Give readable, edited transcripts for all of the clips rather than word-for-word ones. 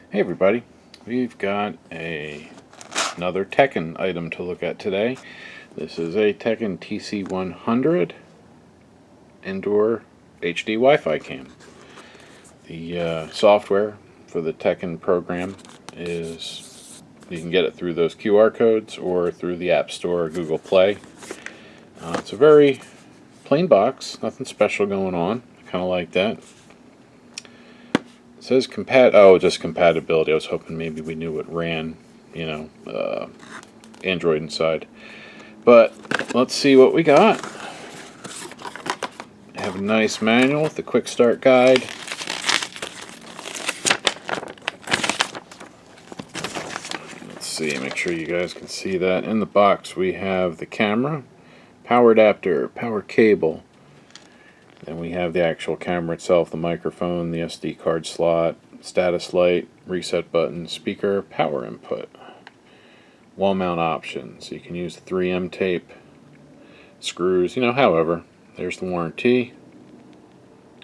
Hey everybody, we've got another Teckin item to look at today. This is a Teckin TC100 indoor HD Wi-Fi cam. The software for the Teckin program is, you can get it through those QR codes or through the App Store or Google Play. It's a very plain box, nothing special going on. I kind of like that. It says just compatibility. I was hoping maybe we knew what ran, Android inside. But let's see what we got. I have a nice manual with a quick start guide. Let's see, make sure you guys can see that. In the box we have the camera, power adapter, power cable. Then we have the actual camera itself, the microphone, the SD card slot, status light, reset button, speaker, power input. Wall mount options. You can use the 3M tape, screws, however. There's the warranty,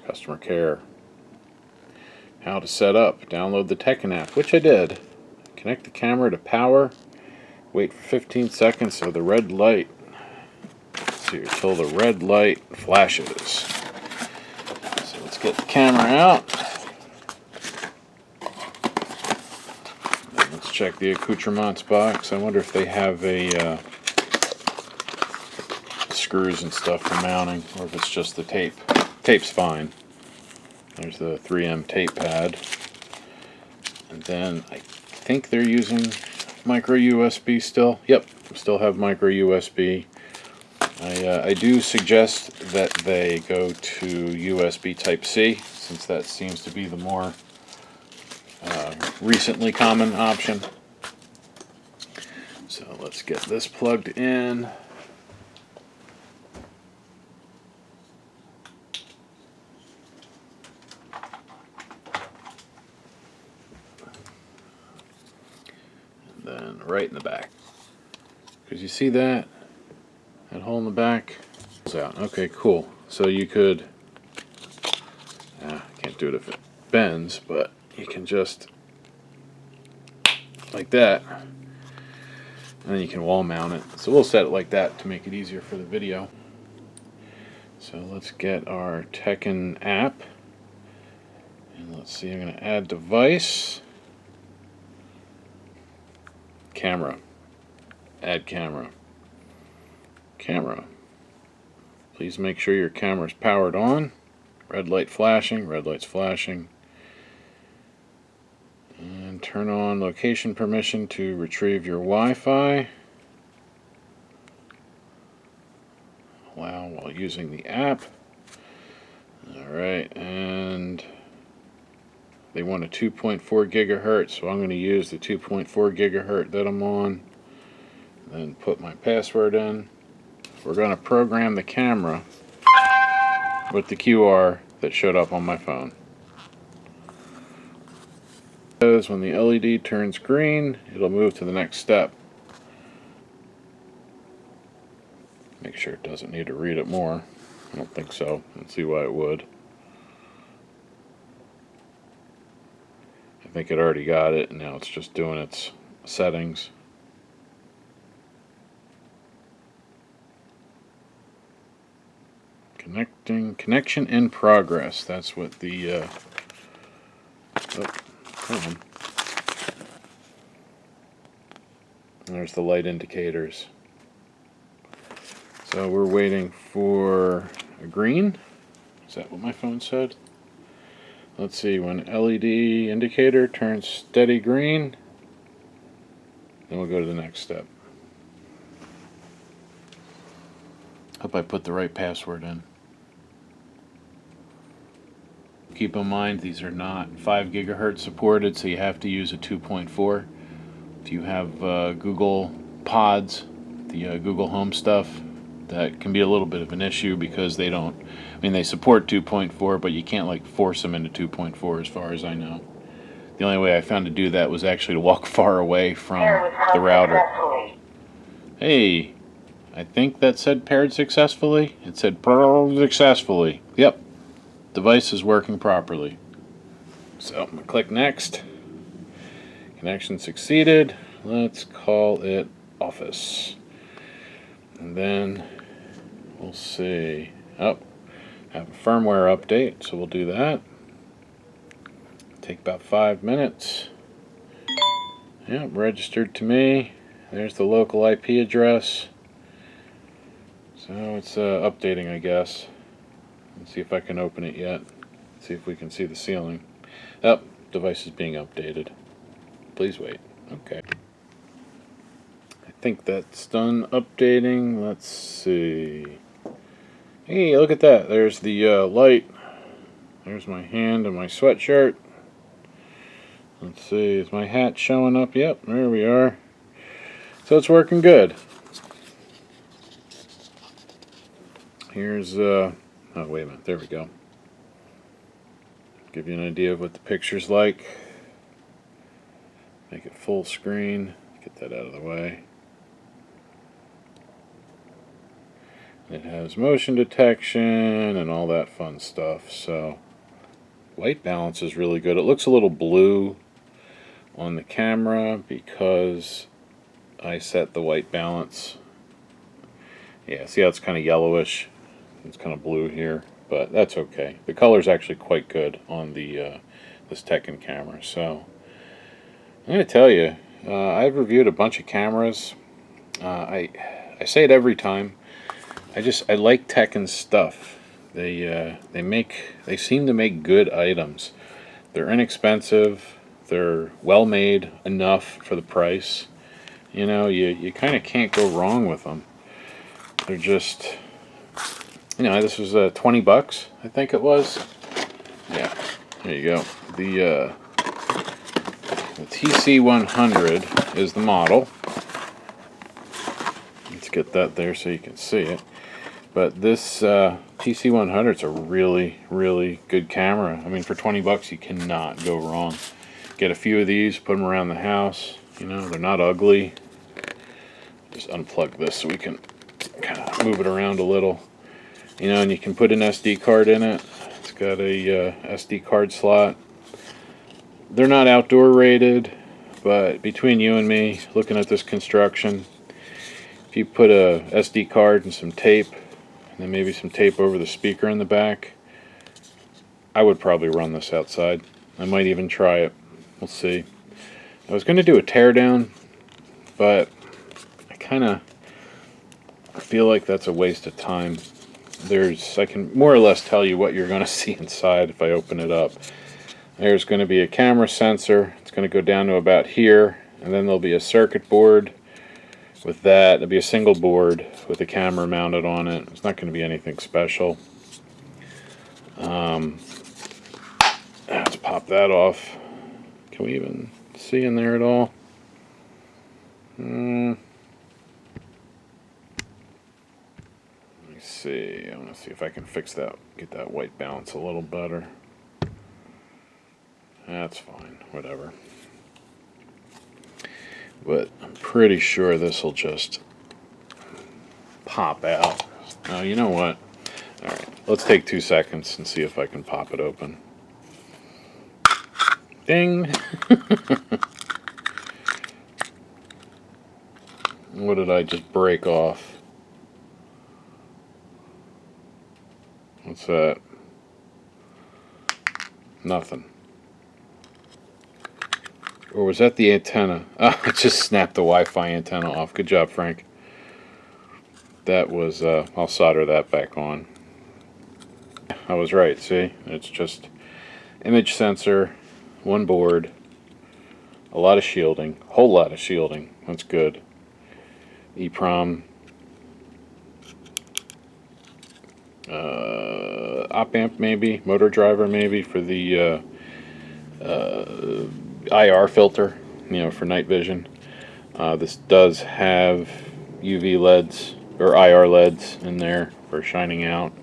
customer care. How to set up. Download the Teckin app, which I did. Connect the camera to power. Wait for 15 seconds so the red light. Until the red light flashes. Get the camera out. Let's check the accoutrements box. I wonder if they have a screws and stuff for mounting, or if it's just the tape. Tape's fine. There's the 3M tape pad. And then I think they're using micro USB still. Yep, still have micro USB. I do suggest that they go to USB Type-C, since that seems to be the more recently common option. So let's get this plugged in. And then right in the back. Because you see that? That hole in the back is out. Okay, cool. So you could, can't do it if it bends, but you can just like that, and then you can wall mount it. So we'll set it like that to make it easier for the video. So let's get our Teckin app, and let's see, I'm going to add device, camera, add camera. Camera. Please make sure your camera is powered on. Red light flashing, red light's flashing. And turn on location permission to retrieve your Wi-Fi. Allow while using the app. Alright, and they want a 2.4 gigahertz, so I'm going to use the 2.4 gigahertz that I'm on. Then put my password in. We're going to program the camera with the QR that showed up on my phone. When the LED turns green, it'll move to the next step. Make sure it doesn't need to read it more. I don't think so. Let's see why it would. I think it already got it, and now it's just doing its settings. Connection in progress. That's what the hold on. There's the light indicators. So we're waiting for a green. Is that what my phone said? Let's see, when LED indicator turns steady green, then we'll go to the next step. Hope I put the right password in. Keep in mind, these are not 5 gigahertz supported, so you have to use a 2.4. If you have Google Pods, the Google Home stuff, that can be a little bit of an issue because they don't, they support 2.4, but you can't like force them into 2.4 as far as I know. The only way I found to do that was actually to walk far away from the router. Hey, I think that said paired successfully. It said paired successfully. Yep. Device is working properly. So I'm going to click next. Connection succeeded. Let's call it office. And then we'll see. Oh, have a firmware update, so we'll do that. Take about 5 minutes. Yep, registered to me. There's the local IP address. So it's updating, I guess. Let's see if I can open it yet. See if we can see the ceiling. Oh, device is being updated. Please wait. Okay. I think that's done updating. Let's see. Hey, look at that. There's the light. There's my hand and my sweatshirt. Let's see. Is my hat showing up? Yep, there we are. So it's working good. Here's, oh, wait a minute. There we go. Give you an idea of what the picture's like. Make it full screen. Get that out of the way. It has motion detection and all that fun stuff. So white balance is really good. It looks a little blue on the camera because I set the white balance. Yeah, see how it's kind of yellowish? It's kind of blue here, but that's okay. The color's actually quite good on the this Teckin camera. So I'm going to tell you, I've reviewed a bunch of cameras. I say it every time. I like Teckin's stuff. They seem to make good items. They're inexpensive. They're well made enough for the price. You know, you kind of can't go wrong with them. They're just, you know, this was 20 bucks, I think it was. Yeah, there you go. The TC100 is the model. Let's get that there so you can see it. But this TC100 is a really, really good camera. I mean, for 20 bucks, you cannot go wrong. Get a few of these, put them around the house. You know, they're not ugly. Just unplug this so we can kind of move it around a little. You know, and you can put an SD card in it. It's got a SD card slot. They're not outdoor rated, but between you and me, looking at this construction, if you put a SD card and some tape, and then maybe some tape over the speaker in the back, I would probably run this outside. I might even try it. We'll see. I was going to do a teardown, but I kind of feel like that's a waste of time. I can more or less tell you what you're going to see inside if I open it up. There's going to be a camera sensor. It's going to go down to about here, and then there'll be a circuit board with that. It'll be a single board with a camera mounted on it. It's not going to be anything special. Let's pop that off. Can we even see in there at all? Let me see. I want to see if I can fix that, get that white balance a little better. That's fine, whatever. But I'm pretty sure this will just pop out. Oh, you know what? Alright, let's take 2 seconds and see if I can pop it open. Ding! What did I just break off? What's that? Nothing. Or was that the antenna? Oh, I just snapped the Wi-Fi antenna off. Good job, Frank. That was, I'll solder that back on. I was right, see? It's just image sensor, one board, a lot of shielding, whole lot of shielding. That's good. EEPROM, op amp maybe, motor driver maybe for the IR filter, you know, for night vision. This does have UV LEDs or IR LEDs in there for shining out.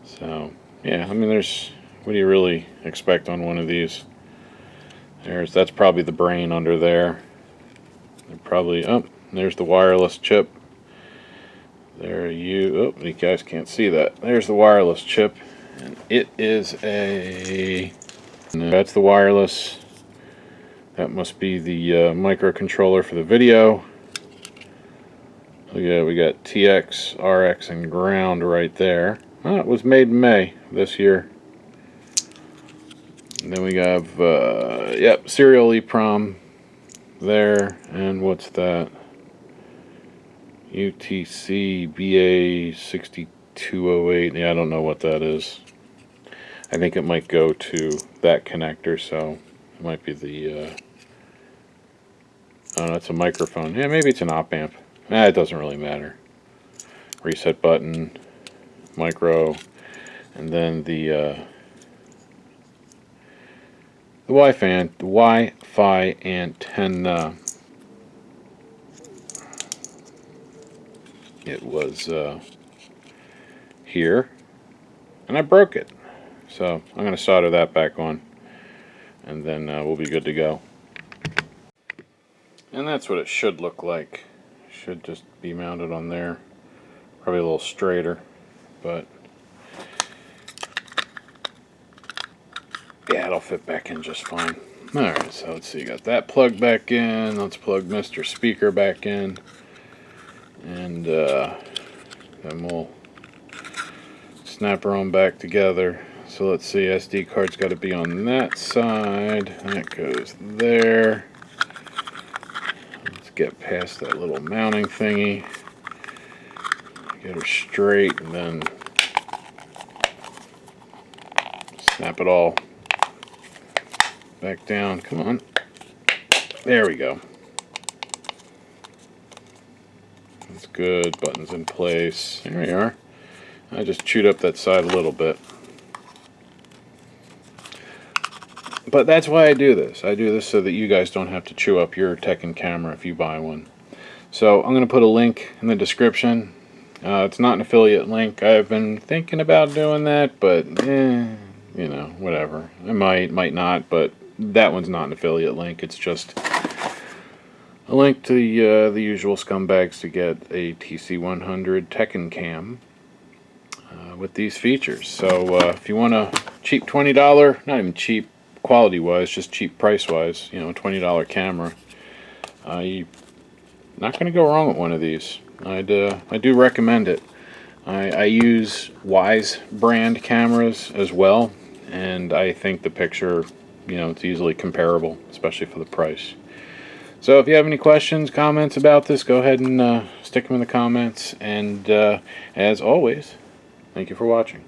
So yeah, I mean, what do you really expect on one of these? That's probably the brain under there. There's the wireless chip. You guys can't see that. There's the wireless chip, and it is that's the wireless. That must be the microcontroller for the video. Yeah, we got TX, RX, and ground right there. Oh, it was made in May this year. And then we have, yep, serial EEPROM there. And what's that? UTC BA6208. Yeah, I don't know what that is. I think it might go to that connector, so it might be the, oh, that's a microphone. Yeah, maybe it's an op amp. It doesn't really matter. Reset button, micro, and then the Wi-Fi antenna. It was here, and I broke it. So I'm going to solder that back on, and then we'll be good to go. And that's what it should look like. It should just be mounted on there. Probably a little straighter, but yeah, it'll fit back in just fine. Alright, so let's see, got that plugged back in. Let's plug Mr. Speaker back in. And then we'll snap her on back together. So let's see, SD card's got to be on that side. That goes there. Let's get past that little mounting thingy. Get her straight and then snap it all back down. Come on. There we go. That's good. Buttons in place. There we are. I just chewed up that side a little bit. But that's why I do this. I do this so that you guys don't have to chew up your Teckin camera if you buy one. So I'm going to put a link in the description. It's not an affiliate link. I've been thinking about doing that, but you know, whatever. I might not, but that one's not an affiliate link. It's just a link to the usual scumbags to get a TC100 Teckin cam with these features. So if you want a cheap $20, not even cheap quality-wise, just cheap price-wise, you know, a $20 camera, you're not going to go wrong with one of these. I do recommend it. I use Wyse brand cameras as well, and I think the picture, you know, it's easily comparable, especially for the price. So if you have any questions, comments about this, go ahead and stick them in the comments. And as always, thank you for watching.